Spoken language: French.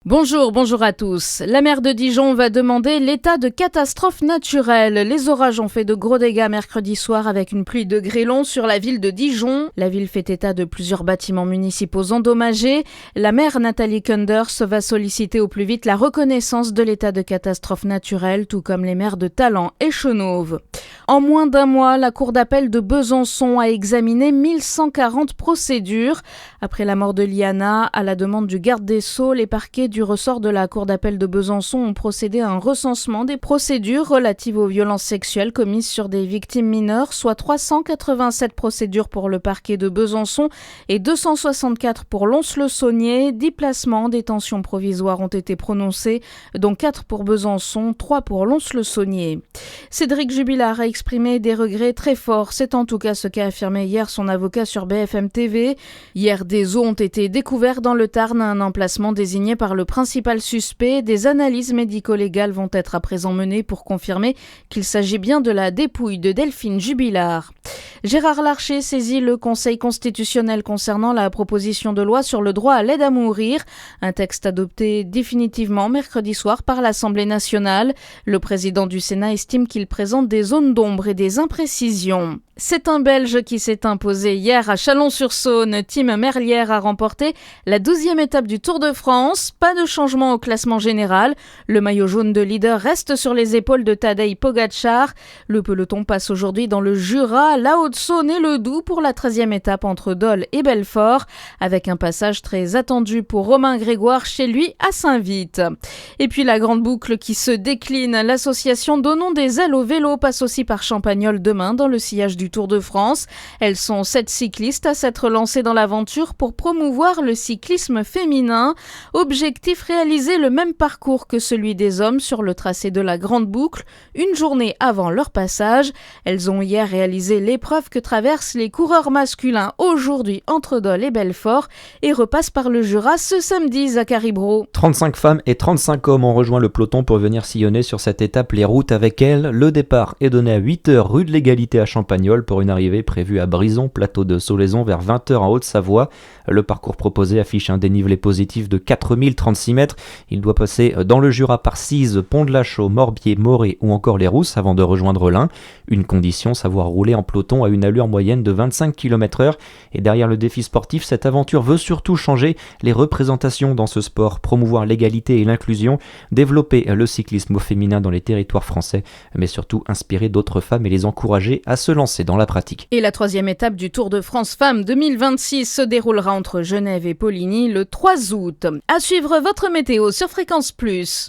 Bonjour à tous. La maire de Dijon va demander l'état de catastrophe naturelle. Les orages ont fait de gros dégâts mercredi soir avec une pluie de grêlons sur la ville de Dijon. La ville fait état de plusieurs bâtiments municipaux endommagés. La maire Nathalie Kunders va solliciter au plus vite la reconnaissance de l'état de catastrophe naturelle, tout comme les maires de Talent et Chenôve. En moins d'un mois, la cour d'appel de Besançon a examiné 1140 procédures. Après la mort de Liana, à la demande du garde des Sceaux, les parquets du ressort de la cour d'appel de Besançon ont procédé à un recensement des procédures relatives aux violences sexuelles commises sur des victimes mineures, soit 387 procédures pour le parquet de Besançon et 264 pour Lons-le-Saunier. 10 placements en détention provisoire ont été prononcés, dont 4 pour Besançon, 3 pour Lons-le-Saunier. Cédric Jubilard a exprimé des regrets très forts. C'est en tout cas ce qu'a affirmé hier son avocat sur BFM TV. Hier, des os ont été découverts dans le Tarn à un emplacement désigné par le principal suspect. Des analyses médico-légales vont être à présent menées pour confirmer qu'il s'agit bien de la dépouille de Delphine Jubilard. Gérard Larcher saisit le Conseil constitutionnel concernant la proposition de loi sur le droit à l'aide à mourir, un texte adopté définitivement mercredi soir par l'Assemblée nationale. Le président du Sénat estime qu'il présente des zones d'ombre et des imprécisions. C'est un Belge qui s'est imposé hier à Chalon-sur-Saône. Tim Merlier a remporté la 12e étape du Tour de France. Pas de changement au classement général. Le maillot jaune de leader reste sur les épaules de Tadej Pogačar. Le peloton passe aujourd'hui dans le Jura, la Haute-Saône et le Doubs pour la 13e étape entre Dole et Belfort, avec un passage très attendu pour Romain Grégoire chez lui à Saint-Vite. Et puis la grande boucle qui se décline. L'association Donnons des ailes au vélo passe aussi par Champagnole demain dans le sillage du Tour de France. Elles sont 7 cyclistes à s'être lancées dans l'aventure pour promouvoir le cyclisme féminin. Objectif, réaliser le même parcours que celui des hommes sur le tracé de la grande boucle, une journée avant leur passage. Elles ont hier réalisé l'épreuve que traversent les coureurs masculins aujourd'hui entre Dole et Belfort et repassent par le Jura ce samedi, Zachary Brault. 35 femmes et 35 hommes ont rejoint le peloton pour venir sillonner sur cette étape les routes avec elles. Le départ est donné à 8h rue de l'Égalité à Champagnole pour une arrivée prévue à Brison, plateau de Solaison vers 20h en Haute-Savoie. Le parcours proposé affiche un dénivelé positif de 4036 mètres. Il doit passer dans le Jura par Cise, Pont-de-la-Chaux, Morbier, Morée ou encore les Rousses avant de rejoindre l'Ain. Une condition, savoir rouler en peloton à une allure moyenne de 25 km/h. Et derrière le défi sportif, cette aventure veut surtout changer les représentations dans ce sport, promouvoir l'égalité et l'inclusion, développer le cyclisme féminin dans les territoires français, mais surtout inspirer d'autres femmes et les encourager à se lancer dans la pratique. Et la 3e étape du Tour de France Femmes 2026 se déroulera entre Genève et Poligny le 3 août. À suivre votre météo sur Fréquence Plus.